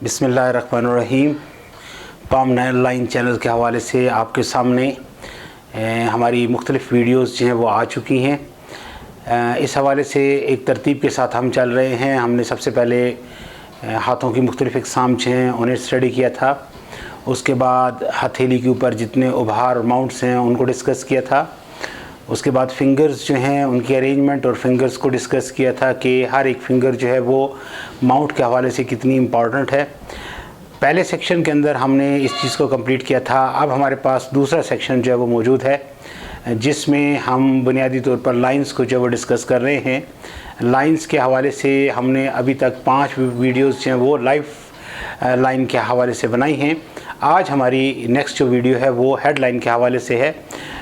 बिस्मिल्लाहिर्रहमानिर्रहीम। Palm line channel के हवाले से आपके सामने हमारी मुख्तलिफ़ वीडियोज़ जो हैं वो आ चुकी हैं। इस हवाले से एक तरतीब के साथ हम चल रहे हैं। हमने सबसे पहले हाथों की मुख्तलिफ़ इक़साम जो हैं उन्हें स्टडी किया था। उसके बाद हथेली के ऊपर जितने उभार माउंट्स हैं उनको डिस्कस किया था। उसके बाद फ़िंगर्स जो हैं उनकी अरेंजमेंट और फिंगर्स को डिस्कस किया था कि हर एक फ़िंगर जो है वो माउंट के हवाले से कितनी इम्पॉर्टेंट है। पहले सेक्शन के अंदर हमने इस चीज़ को कंप्लीट किया था। अब हमारे पास दूसरा सेक्शन जो है वो मौजूद है, जिसमें हम बुनियादी तौर पर लाइंस को जो है वो डिस्कस कर रहे हैं। लाइंस के हवाले से हमने अभी तक 5 वीडियोज़ जो हैं वो लाइव लाइन के हवाले से बनाई हैं। आज हमारी नेक्स्ट जो वीडियो है वो हेड लाइन के हवाले से है।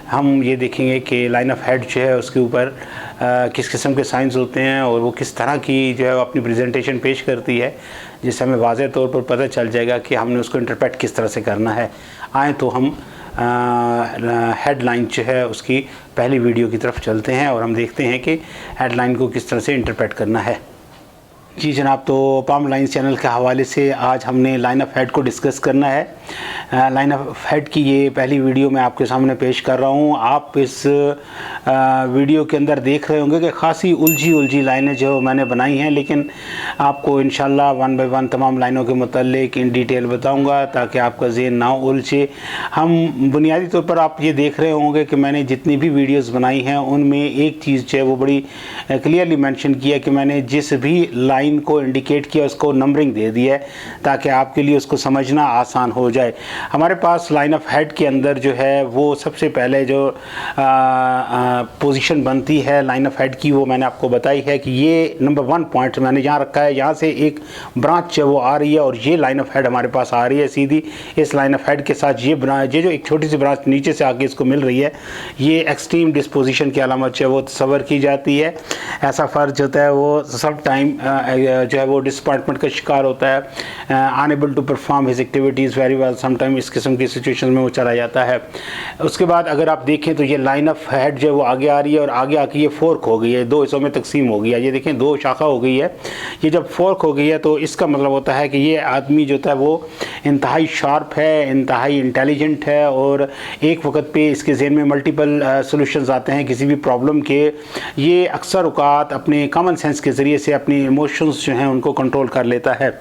हम ये देखेंगे कि लाइन ऑफ हेड जो है उसके ऊपर किस किस्म के साइंस होते हैं और वो किस तरह की जो है अपनी प्रेजेंटेशन पेश करती है, जिससे हमें वाज़ेह तौर पर पता चल जाएगा कि हमने उसको इंटरप्रेट किस तरह से करना है। आए तो हम हेड लाइन जो है उसकी पहली वीडियो की तरफ चलते हैं और हम देखते हैं कि हेड लाइन को किस तरह से इंटरप्रेट करना है। जी जनाब, तो पाम लाइन्स चैनल के हवाले से आज हमने लाइन ऑफ हेड को डिस्कस करना है। लाइन ऑफ हेड की ये पहली वीडियो मैं आपके सामने पेश कर रहा हूँ। आप इस वीडियो के अंदर देख रहे होंगे कि ख़ासी उलझी लाइनें जो मैंने बनाई हैं, लेकिन आपको इंशाल्लाह 1 बाय 1 तमाम लाइनों के मुताल्लिक इन डिटेल बताऊँगा ताकि आपका ज़हन ना उलझे। हम बुनियादी तौर पर आप ये देख रहे होंगे कि मैंने जितनी भी वीडियोज़ बनाई हैं उनमें एक चीज़ जो है वो बड़ी क्लियरली मैंशन किया कि मैंने जिस भी लाइन को इंडिकेट किया उसको नंबरिंग दे दिया है ताकि आपके लिए उसको समझना आसान हो जाए। हमारे पास लाइन ऑफ हेड के अंदर जो है वो सबसे पहले जो पोजीशन बनती है लाइन ऑफ हेड की वो मैंने आपको बताई है कि ये नंबर 1 पॉइंट मैंने यहाँ रखा है। यहाँ से एक ब्रांच है वो आ रही है और ये लाइन ऑफ हेड हमारे पास आ रही है सीधी। इस लाइन ऑफ हेड के साथ ये जो एक छोटी सी ब्रांच नीचे से आके इसको मिल रही है, ये एक्सट्रीम डिस्पोजिशन की अलामत जो है वो तस्वर की जाती है। ऐसा फ़र्ज होता है वो सब टाइम जो है वो डिसअपॉइंटमेंट का शिकार होता है, unable to perform his activities very well. Sometime इस किस्म की सिचुएशन में वो चला जाता है। उसके बाद अगर आप देखें तो ये लाइन ऑफ हेड जो है वो आगे आ रही है और आगे आके ये फोर्क हो गई है, 2 हिस्सों में तकसीम हो गई है। ये देखें 2 शाखा हो गई है। ये जब फोर्क हो गई है तो इसका मतलब होता है कि ये आदमी जो होता है वो इंतहाई शार्प है, इंतहाई इंटेलिजेंट है और एक वक्त पे इसके ज़हन में मल्टीपल सॉल्यूशंस आते हैं किसी भी प्रॉब्लम के। ये अक्सर औक़ात अपने कॉमन सेंस के ज़रिए से अपनी इमोशंस जो हैं उनको कंट्रोल कर लेता है।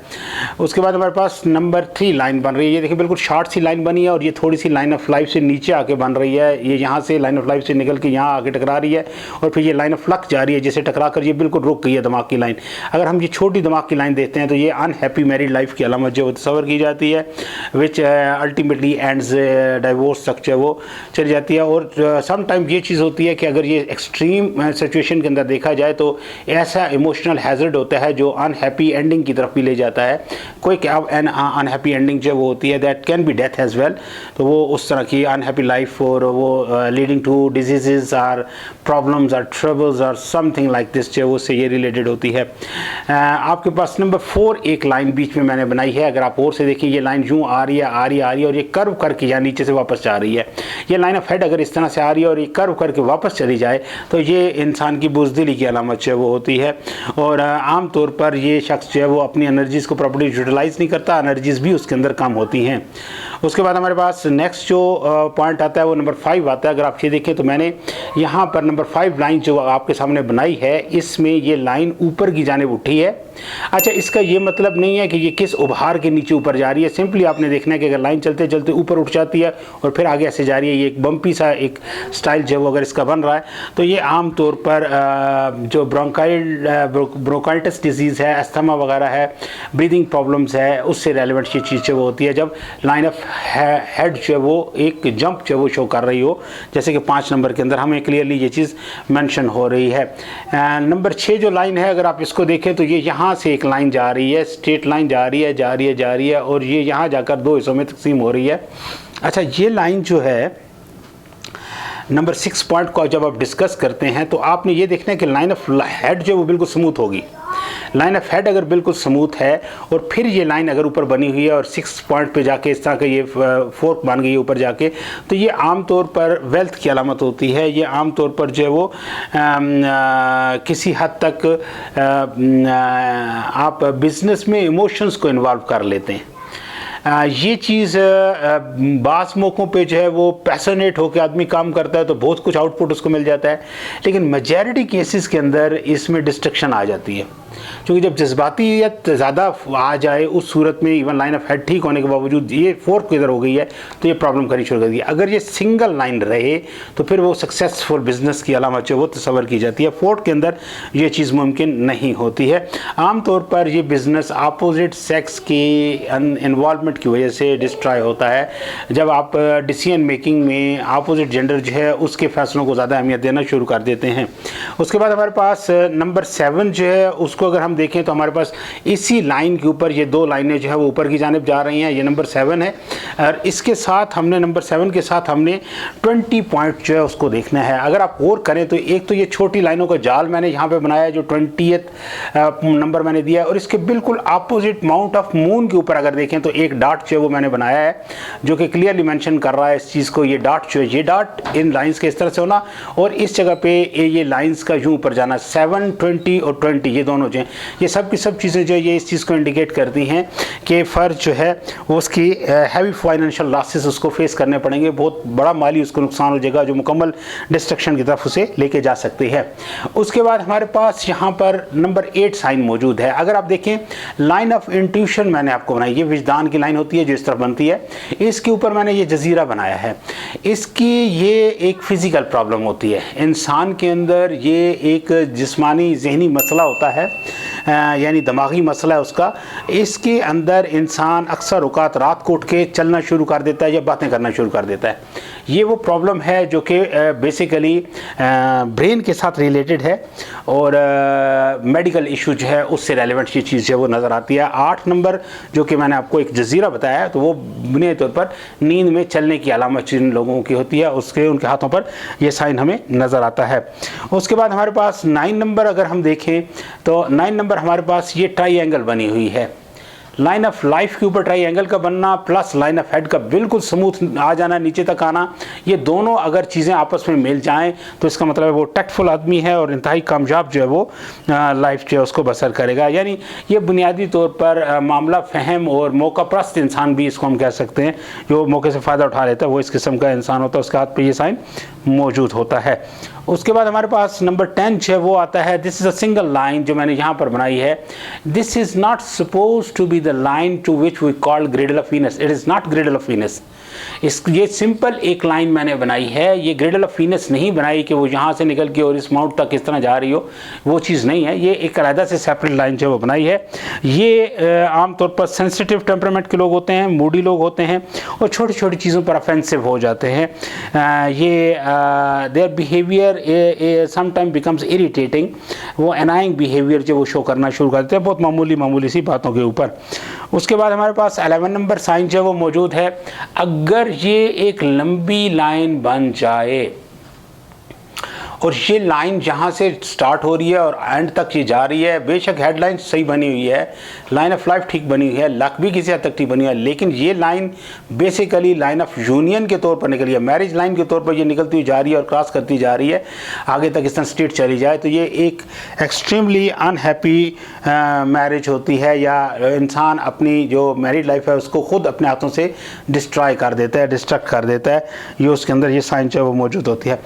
उसके बाद हमारे पास नंबर 3 लाइन बन रही है। ये देखिए बिल्कुल शॉर्ट सी लाइन बनी है और ये थोड़ी सी लाइन ऑफ लाइफ से नीचे आके बन रही है। ये यहाँ से लाइन ऑफ लाइफ से निकल के यहाँ आके टकरा रही है और फिर ये लाइन ऑफ लक जा रही है, जिसे टकरा कर ये बिल्कुल रुक गई है दिमाग की लाइन। अगर हम ये छोटी दिमाग की लाइन देखते हैं तो ये अनहैप्पी मैरिड लाइफ की अलामत जो तस्वर की जाती है, विच अल्टीमेटली एंड्स डाइवोर्स तक जो वो चली जाती है। और समटाइम ये चीज़ होती है कि अगर ये एक्सट्रीम सिचुएशन के अंदर देखा जाए तो ऐसा इमोशनल हैज़र्ड होता है जो अनहैप्पी एंडिंग की तरफ भी ले जाता है। कोई क्या अनहैप्पी एंडिंग जो वो होती है that can be death as well. तो वो उस तरह की अनहैप्पी लाइफ और वो लीडिंग टू डिजीज़ और प्रॉब्लम्स और ट्रबल्स और समथिंग लाइक दिस जो उससे ये रिलेटेड होती है। आपके पास नंबर 4 एक लाइन बीच में मैंने बनाई है। अगर आप और से देखिए ये लाइन यूँ आ रही है और ये कर्व करके यहाँ नीचे से वापस जा रही है। ये लाइन ऑफ हेड अगर इस तरह से आ रही है और ये कर्व करके वापस चली जाए तो ये इंसान की बुज़दिली की अलामत जो है वो होती है। और आम तौर पर ये शख्स जो है वो अपनी एनर्जीज़ को प्रॉपर्ली यूटिलाइज़ नहीं करता, एनर्जीज़ भी उसके अंदर कम होती हैं। उसके बाद हमारे पास नेक्स्ट जो पॉइंट आता है वो नंबर 5 आता है। अगर आप ये देखें तो मैंने यहाँ पर नंबर 5 लाइन जो आपके सामने बनाई है, इसमें ये लाइन ऊपर की जानिब उठी है। अच्छा, इसका ये मतलब नहीं है कि ये किस उभार के नीचे ऊपर जा रही है। सिंपली आपने देखना है कि अगर लाइन चलते चलते ऊपर उठ जाती है और फिर आगे ऐसे जा रही है, ये एक बम्पी सा एक स्टाइल जो अगर इसका बन रहा है तो ये आम तौर पर जो ब्रोंकाइटिस डिजीज़ है, अस्थमा वगैरह है, ब्रीदिंग प्रॉब्लम्स है, उससे रेलिवेंट ये चीज़ जो वो होती है जब लाइन ऑफ हेड जो है वो एक जंप जो वो शो कर रही हो, जैसे कि 5 नंबर के अंदर हमें क्लियरली ये चीज़ मेंशन हो रही है। नंबर 6 जो लाइन है अगर आप इसको देखें तो ये यहाँ से एक लाइन जा रही है, स्ट्रेट लाइन जा रही है और ये यहाँ जाकर 2 हिस्सों में तकसीम हो रही है। अच्छा, ये लाइन जो है नंबर 6 पॉइंट को जब आप डिस्कस करते हैं तो आपने ये देखना है कि लाइन ऑफ हेड जो वो बिल्कुल स्मूथ होगी, लाइन ऑफ हेड अगर बिल्कुल स्मूथ है और फिर ये लाइन अगर ऊपर बनी हुई है और 6 पॉइंट पे जाके इस तरह का ये फोर्क बन गई है ऊपर जाके, तो ये आमतौर पर वेल्थ की अलामत होती है। ये आमतौर पर जो है वो किसी हद तक आप बिज़नेस में इमोशंस को इन्वॉल्व कर लेते हैं। ये चीज़ बास मौक़ों पे जो है वो पैशनेट होकर आदमी काम करता है तो बहुत कुछ आउटपुट उसको मिल जाता है, लेकिन मेजॉरिटी केसेस के अंदर इसमें डिस्ट्रक्शन आ जाती है, क्योंकि जब जज्बातियत ज़्यादा आ जाए उस सूरत में इवन लाइन ऑफ हेड ठीक होने के बावजूद ये फोर्क किधर हो गई है तो ये प्रॉब्लम करनी शुरू कर दी। अगर ये सिंगल लाइन रहे तो फिर वो सक्सेसफुल बिजनेस की अलामत जो वो तस्वर की जाती है। फोर्क के अंदर ये चीज़ मुमकिन नहीं होती है। आमतौर पर ये बिज़नेस अपोजिट सेक्स की इन्वॉल्वमेंट की वजह से डिस्ट्रॉय होता है। जब आप डिसीजन मेकिंग में अपोजिट जेंडर जो है उसके फैसलों को ज़्यादा अहमियत देना शुरू कर देते हैं। उसके बाद हमारे पास नंबर 7 जो है उसको अगर हम देखें तो हमारे पास इसी लाइन के ऊपर ये 2 लाइनें जो है वो ऊपर की जानिब जा रही हैं। ये नंबर 7 है और इसके साथ हमने नंबर 7 के साथ हमने 20 पॉइंट जो है उसको देखना है। अगर आप और करें तो एक तो ये छोटी लाइनों का जाल मैंने यहाँ पे बनाया जो 20th नंबर मैंने दिया है, और इसके बिल्कुल अपोजिट माउंट ऑफ मून के ऊपर अगर देखें तो एक डॉट जो है वो मैंने बनाया है जो कि क्लियरली मेंशन कर रहा है इस चीज़ को। ये डॉट जो है ये डॉट इन लाइंस के इस तरह से होना और इस जगह पे ये लाइंस का यूँ ऊपर जाना। 7, 20 और 20 ये दोनों जो हैं ये सब की सब चीज़ें जो है ये इस चीज़ को इंडिकेट करती हैं कि फ़र्द जो है वो उसकी हैवी फाइनेंशियल लॉसेस उसको फेस करने पड़ेंगे, बहुत बड़ा माली उसको नुकसान हो जाएगा जो मुकम्मल डिस्ट्रक्शन की तरफ उसे लेके जा सकती है। उसके बाद हमारे पास यहाँ पर नंबर 8 साइन मौजूद है। अगर आप देखें लाइन ऑफ इंट्यूशन मैंने आपको बनाई, ये विजदान की लाइन होती है जो इस तरफ बनती है, इसके ऊपर मैंने ये जजीरा बनाया है। इसकी ये एक फ़िज़िकल प्रॉब्लम होती है, इंसान के अंदर ये एक जिस्मानी जहनी मसला होता है, यानी दिमागी मसला है उसका। इसके अंदर इंसान अक्सर औक़ात रात को उठ के चलना शुरू कर देता है या बातें करना शुरू कर देता है। ये वो प्रॉब्लम है जो कि बेसिकली ब्रेन के साथ रिलेटेड है और मेडिकल इशू जो है उससे रेलेवेंट ये चीज़ जो है वो नज़र आती है। 8 नंबर जो कि मैंने आपको एक जजीरा बताया है तो वो बुनियादी तौर पर नींद में चलने की अलामत जिन लोगों की होती है उसके उनके हाथों पर ये साइन हमें नज़र आता है। उसके बाद हमारे पास 9 नंबर अगर हम देखें तो 9 नंबर हमारे पास ये ट्राइंगल बनी हुई है। लाइन ऑफ लाइफ के ऊपर ट्राइंगल का बनना प्लस लाइन ऑफ हेड का बिल्कुल स्मूथ आ जाना, नीचे तक आना, ये दोनों अगर चीज़ें आपस में मिल जाएं तो इसका मतलब है वो टैक्टफुल आदमी है और इंतहाई कामयाब जो है वो लाइफ जो है उसको बसर करेगा। यानी ये बुनियादी तौर पर मामला फ़हम और मौका परस्त इंसान भी इसको हम कह सकते हैं, जो मौके से फ़ायदा उठा लेता है वो इस किस्म का इंसान होता है, उसके हाथ पर ये साइन मौजूद होता है। उसके बाद हमारे पास नंबर 10 है वो आता है, this is a single line जो मैंने यहाँ पर बनाई है। This is not suppose to be the line to which we call Girdle of Venus. It is not Girdle of Venus. ये सिंपल एक लाइन मैंने बनाई है, ये ग्रेडल ऑफ वीनस नहीं बनाई कि वो यहाँ से निकल के और इस माउंट तक किस तरह जा रही हो, वो चीज़ नहीं है। ये एक अलग से सेपरेट लाइन जो वो बनाई है। ये आमतौर पर सेंसिटिव टेम्परामेंट के लोग होते हैं, मूडी लोग होते हैं और छोटी छोटी चीज़ों पर ऑफेंसिव हो जाते हैं। ये their behaviour sometime becomes irritating, वो एनाइंग बिहेवियर जो वो शो करना शुरू कर देते हैं बहुत मामूली सी बातों के ऊपर। उसके बाद हमारे पास 11 नंबर साइन जो वो मौजूद है। अगर ये एक लंबी लाइन बन जाए और ये लाइन जहाँ से स्टार्ट हो रही है और एंड तक ये जा रही है, बेशक हेडलाइन सही बनी हुई है, लाइन ऑफ लाइफ ठीक बनी हुई है, लक भी किसी हद तक ठीक बनी हुई है, लेकिन ये line basically line of union के तौर पर निकली है, मैरिज लाइन के तौर पर ये निकलती हुई जा रही है और क्रॉस करती जा रही है, आगे तक इस तरह स्ट्रेट चली जाए तो ये एक एक्सट्रीमली अनहैप्पी मैरिज होती है, या इंसान अपनी जो मैरिड लाइफ है उसको खुद अपने हाथों से डिस्ट्रॉय कर देता है, डिस्ट्रक्ट कर देता है। ये उसके अंदर ये साइन जो है वो मौजूद होती है।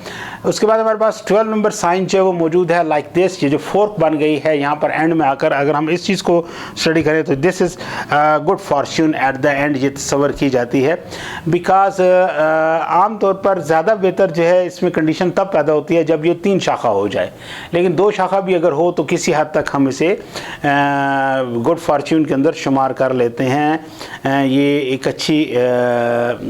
उसके बाद हमारे पास 12 नंबर साइन जो है वो मौजूद है लाइक दिस, ये जो फोर्क बन गई है यहाँ पर एंड में आकर, अगर हम इस चीज़ को स्टडी करें तो this is good Fortune at the end ये तस्वर की जाती है। बिकॉज आम तौर पर ज़्यादा बेहतर जो है इसमें कंडीशन तब पैदा होती है जब ये 3 शाखा हो जाए, लेकिन 2 शाखा भी अगर हो तो किसी हद तक हम इसे गुड फॉर्च्यून के अंदर शुमार कर लेते हैं। ये एक अच्छी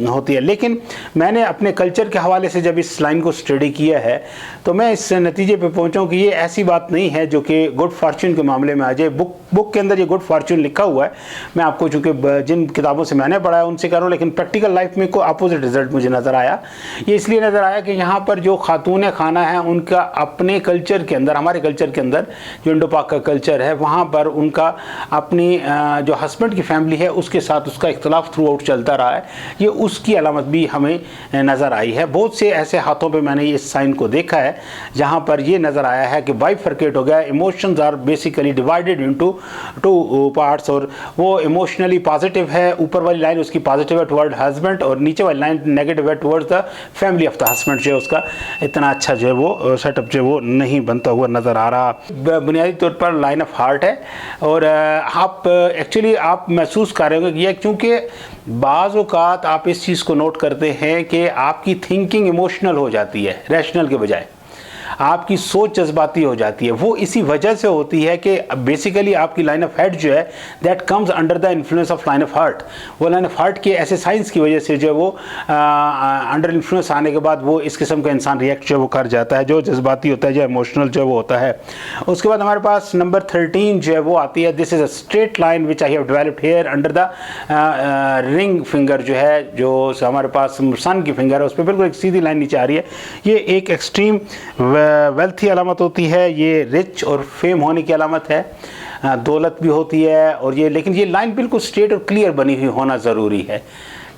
होती है। लेकिन मैंने अपने कल्चर के हवाले से जब इस लाइन को स्टडी किया है तो मैं इस नतीजे पे पहुंचा हूं कि ये ऐसी बात नहीं है जो कि गुड फॉर्चून के मामले में आ जाए। बुक के अंदर ये गुड फॉर्चून लिखा हुआ है, मैं आपको चूँकि जिन किताबों से मैंने पढ़ा है उनसे कर रहा हूँ, लेकिन प्रैक्टिकल लाइफ में कोई अपोजिट रिजल्ट मुझे नज़र आया। ये इसलिए नज़र आया कि यहाँ पर जो खातून खाना है उनका अपने कल्चर के अंदर, हमारे कल्चर के अंदर जो इंडो पाक का कल्चर है, वहाँ पर उनका अपनी जो हस्बैंड की फैमिली है उसके साथ उसका इख्तलाफ थ्रू आउट चलता रहा है। ये उसकी अलामत भी हमें नज़र आई है। बहुत से ऐसे हाथों पे मैंने इस साइन को देखा है जहाँ पर ये नज़र आया है कि बाइफरकेट हो गया, emotions are basically divided into two parts, और वो इमोशनली पॉजिटिव है, ऊपर वाली लाइन उसकी पॉजिटिव है टुवर्ड हस्बैंड और नीचे वाली लाइन नेगेटिव है towards the family of the husband. जो है उसका इतना अच्छा जो है वो सेटअप जो है वो नहीं बनता हुआ नज़र आ रहा। बुनियादी तौर पर लाइन ऑफ हार्ट है, और आप एक्चुअली आप महसूस कर रहे होंगे कि क्योंकि बाज़ औक़ात आप इस चीज़ को नोट करते हैं कि आपकी थिंकिंग इमोशनल हो जाती है रैशनल के बजाय, आपकी सोच जज्बाती हो जाती है। वो इसी वजह से होती है कि बेसिकली आपकी लाइन ऑफ हेड जो है that comes under the influence of line of heart. वो लाइन ऑफ हार्ट के ऐसे साइंस की वजह से जो है वो अंडर इन्फ्लुएंस आने के बाद वो इस किस्म का इंसान रिएक्ट जो है वो कर जाता है, जो जज्बाती होता है, जो इमोशनल जो है वो होता है। उसके बाद हमारे पास नंबर 13 जो है वो आती है, this is a straight line which I have developed here under the ring finger जो है, जो हमारे पास सन की फिंगर है उस पर बिल्कुल एक सीधी लाइन नीचे आ रही है। ये एक एक्सट्रीम वेल्थी अलामत होती है, ये रिच और फेम होने की अलामत है, दौलत भी होती है। और ये लेकिन ये लाइन बिल्कुल स्ट्रेट और क्लियर बनी हुई होना ज़रूरी है,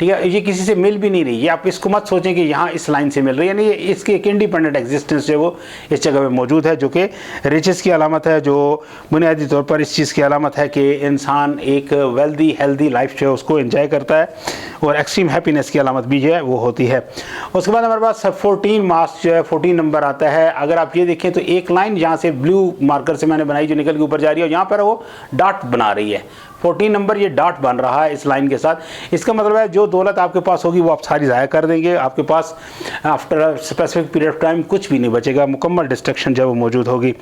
ठीक है। ये किसी से मिल भी नहीं रही, ये आप इसको मत सोचें कि यहाँ इस लाइन से मिल रही है, यानी इसकी एक इंडिपेंडेंट एग्जिस्टेंस जो वो इस जगह पे मौजूद है, जो कि रिचेस की अलामत है, जो बुनियादी तौर पर इस चीज़ की अलामत है कि इंसान एक वेल्दी हेल्दी लाइफ जो है उसको एंजॉय करता है, और एक्सट्रीम हैप्पीनेस की अलामत भी जो है वो होती है। उसके बाद हमारे पास 14 मार्क्स जो है 14 नंबर आता है। अगर आप ये देखें तो एक लाइन यहाँ से ब्लू मार्कर से मैंने बनाई जो निकल के ऊपर जा रही है, और यहाँ पर वो डॉट बना रही है 14 नंबर, ये डॉट बन रहा है इस लाइन के साथ। इसका मतलब है जो दौलत आपके पास होगी वो आप सारी ज़ाया कर देंगे, आपके पास after specific period of time कुछ भी नहीं बचेगा, मुकम्मल डिस्ट्रक्शन जो है वो मौजूद होगी।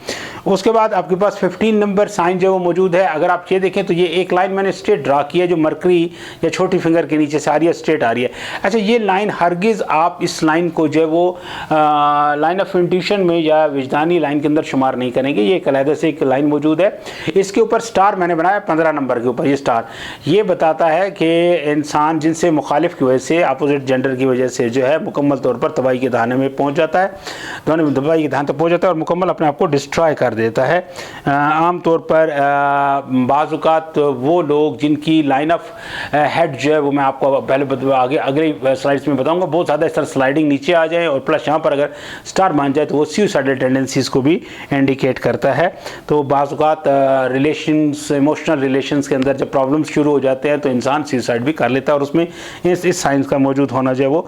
उसके बाद आपके पास 15 नंबर साइन जो है वो मौजूद है। अगर आप ये देखें तो ये एक लाइन मैंने स्ट्रेट ड्रा की है जो मरकरी या छोटी फिंगर के नीचे से आ रही है, स्ट्रेट आ रही है। अच्छा, ये लाइन हरगिज़ आप इस लाइन को जो है वो लाइन ऑफ इंट्यूशन में या विजदानी लाइन के अंदर शुमार नहीं करेंगे, ये एक अलहदा से एक लाइन मौजूद है। इसके ऊपर स्टार मैंने बनाया 15 नंबर के ऊपर, ये स्टार ये बताता है कि इंसान जिनसे मुखालिफ की वजह से, अपोजिट जेंडर की वजह से जो है मुकम्मल तौर पर तबाही के दहाने में पहुंच जाता है, तबाही के दहाने तक पहुंच जाता है और मुकम्मल अपने आप को डिस्ट्रॉय कर देता है। आम तौर पर बाज़ औक़ात वो लोग जिनकी लाइन ऑफ हेड जो है वो मैं आपको पहले आगे अगले स्लाइड्स में बताऊंगा, बहुत ज़्यादा इस तरह स्लाइडिंग नीचे आ जाए और प्लस यहाँ पर अगर स्टार मान जाए तो वो सुसाइडल टेंडेंसीज़ को भी इंडिकेट करता है। तो बाज़ औक़ात रिलेशंस, इमोशनल रिलेशंस के अंदर जब प्रॉब्लम्स शुरू हो जाते हैं तो इंसान सुसाइड भी कर लेता है, और उसमें इस साइंस का मौजूद होना जो है वो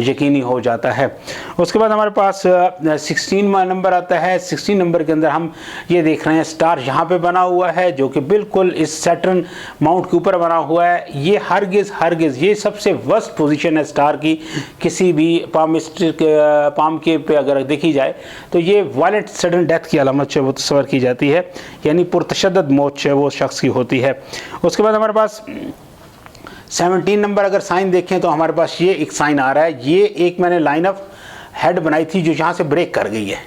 यकीनी हो जाता है। उसके बाद हमारे पास 16 नंबर आता है। 16 नंबर के अंदर हम ये देख रहे हैं स्टार यहाँ पे बना हुआ है जो कि बिल्कुल इस सैटर्न माउंट के ऊपर बना हुआ है। ये हरगिज़ ये सबसे वर्स्ट पोजीशन है स्टार की, किसी भी पाम के पे अगर देखी जाए तो ये वायलेंट सडन डेथ की अलामत जो है वो तस्वर की जाती है, यानी पुरतशद्दद मौत जो है वो शख्स की होती है। उसके बाद हमारे पास 17 नंबर अगर साइन देखें तो हमारे पास ये एक साइन आ रहा है। ये एक मैंने लाइन ऑफ हेड बनाई थी जो यहाँ से ब्रेक कर गई है,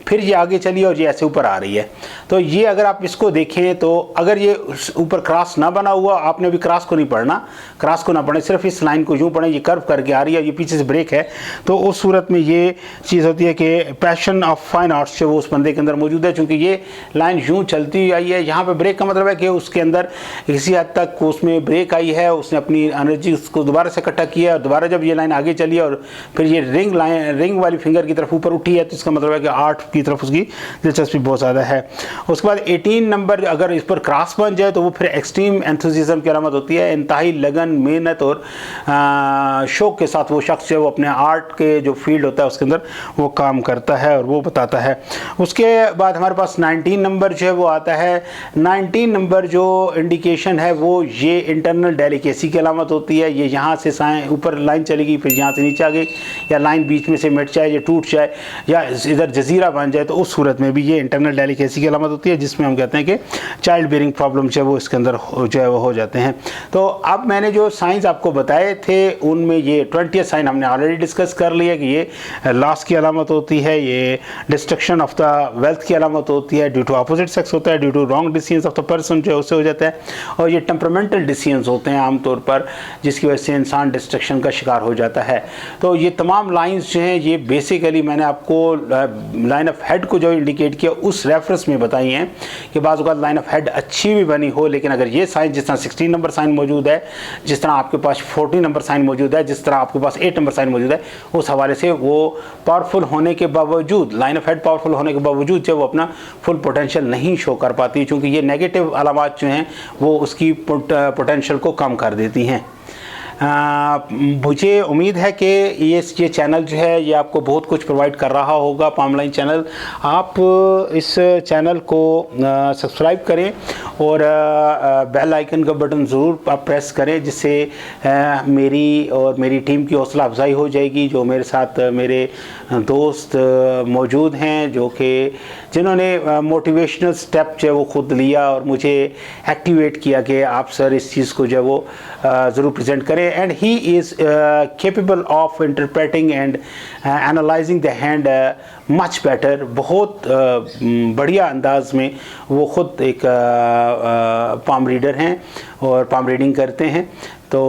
फिर ये आगे चली और ये ऐसे ऊपर आ रही है। तो ये अगर आप इसको देखें तो अगर ये ऊपर क्रॉस ना बना हुआ, आपने अभी क्रॉस को नहीं पढ़ना, क्रॉस को ना पढ़े, सिर्फ इस लाइन को यूँ पढ़ें, ये कर्व करके आ रही है, ये पीछे से ब्रेक है, तो उस सूरत में ये चीज़ होती है कि पैशन ऑफ फाइन आर्ट्स जो वो उस बंदे के अंदर मौजूद है। चूँकि ये लाइन यूँ चलती आई है, यहाँ पर ब्रेक का मतलब है कि उसके अंदर किसी हद तक उसमें ब्रेक आई है, उसने अपनी एनर्जी उसको दोबारा से इकट्ठा किया, और दोबारा जब ये लाइन आगे चली और फिर ये रिंग वाली फिंगर की तरफ ऊपर उठी है, तो इसका मतलब है कि आर्ट की तरफ उसकी दिलचस्पी बहुत ज़्यादा है। उसके बाद 18 नंबर अगर इस पर क्रॉस बन जाए तो वो फिर एक्सट्रीम एंथुसिज्म की अलामत होती है, इंतहाई लगन, मेहनत और शौक़ के साथ वो शख्स जो है वो अपने आर्ट के जो फील्ड होता है उसके अंदर वो काम करता है और वो बताता है। उसके बाद हमारे पास 19 नंबर जो है वो आता है। 19 नंबर जो इंडिकेशन है वो ये इंटरनल डेलिकेसी की अलामत होती है। ये यहाँ से ऊपर लाइन चलेगी, फिर यहाँ से नीचे आ गई, या लाइन बीच में से मिट जाए या टूट जाए या इधर जजीरा बन जाए, तो उस सूरत में भी ये इंटरनल डेलिकेसी की अलामत अलामत होती है, जिसमें हम कहते हैं कि चाइल्ड बेयरिंग प्रॉब्लम जो है वो इसके अंदर जो है वो हो जाते हैं। तो अब मैंने जो साइंस आपको बताए थे उनमें ये 20th साइन हमने ऑलरेडी डिस्कस कर लिया कि ये लॉस की अलामत होती है, ये डिस्ट्रक्शन ऑफ द वेल्थ की अलामत होती है, ड्यू टू अपोजिट सेक्स होता है, due to wrong decisions of the person जो है उससे हो जाता है, और ये टेम्परामेंटल डिसीजंस होते हैं आमतौर पर, जिसकी वजह से इंसान डिस्ट्रक्शन का शिकार हो जाता है। तो ये तमाम लाइंस जो हैं ये बेसिकली मैंने आपको लाइन ऑफ हेड को जो इंडिकेट किया उस रेफरेंस में बताई हैं कि बाज़ औक़ात लाइन ऑफ हेड अच्छी भी बनी हो, लेकिन अगर ये साइन जिस तरह 16 नंबर साइन मौजूद है, जिस तरह आपके पास 14 नंबर साइन मौजूद है, जिस तरह आपके पास 8 नंबर साइन मौजूद है, उस हवाले से वो पावरफुल होने के बावजूद, लाइन ऑफ हेड पावरफुल होने के बावजूद जो वो अपना फुल पोटेंशियल नहीं शो कर पाती, क्योंकि ये नेगेटिव अलामात जो हैं वो उसकी पोटेंशियल को कम कर देती हैं। मुझे उम्मीद है कि ये चैनल जो है ये आपको बहुत कुछ प्रोवाइड कर रहा होगा, पामलाइन चैनल। आप इस चैनल को सब्सक्राइब करें और बेल आइकन का बटन ज़रूर आप प्रेस करें, जिससे मेरी और मेरी टीम की हौसला अफजाई हो जाएगी। जो मेरे साथ मेरे दोस्त मौजूद हैं जो कि जिन्होंने मोटिवेशनल स्टेप जो है वो ख़ुद लिया और मुझे एक्टिवेट किया कि आप सर इस चीज़ को जो है वो ज़रूर प्रेजेंट करें। And he is capable of interpreting and analysing the hand much better. बहुत बढ़िया अंदाज में वो ख़ुद एक पाम रीडर हैं और पाम रीडिंग करते हैं। तो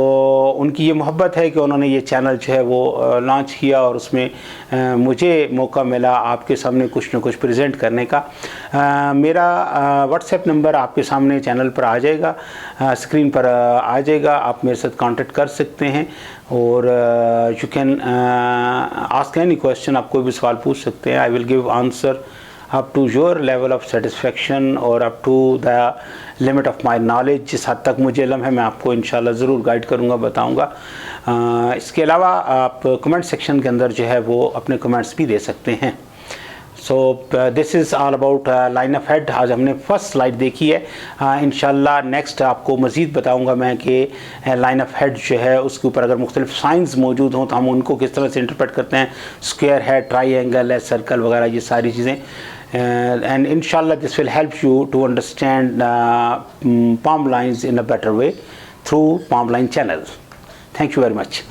उनकी ये मोहब्बत है कि उन्होंने ये चैनल जो है वो लॉन्च किया और उसमें मुझे मौका मिला आपके सामने कुछ न कुछ प्रेजेंट करने का। मेरा व्हाट्सएप नंबर आपके सामने चैनल पर आ जाएगा, स्क्रीन पर आ जाएगा, आप मेरे साथ कांटेक्ट कर सकते हैं और you can ask any question, आप कोई भी सवाल पूछ सकते हैं। I will give answer up to your level of satisfaction और up to the limit of my knowledge। जिस हद तक मुझे इल्म है मैं आपको इंशाल्लाह ज़रूर गाइड करूँगा, बताऊँगा। इसके अलावा आप कमेंट सेक्शन के अंदर जो है वो अपने कमेंट्स भी दे सकते हैं। So this is all about line of head. आज हमने फर्स्ट स्लाइड देखी है। इंशाल्लाह नेक्स्ट आपको मज़ीद बताऊंगा मैं कि लाइन ऑफ हेड जो है उसके ऊपर अगर मुख्तलिफ साइंस मौजूद हों तो हम उनको किस तरह से इंटरप्रेट करते हैं। स्क्वायर है, ट्राइएंगल है, सर्कल वगैरह, ये सारी चीज़ें। And inshallah this will help you to understand palm lines in a better way through Palmline channel. Thank you very much.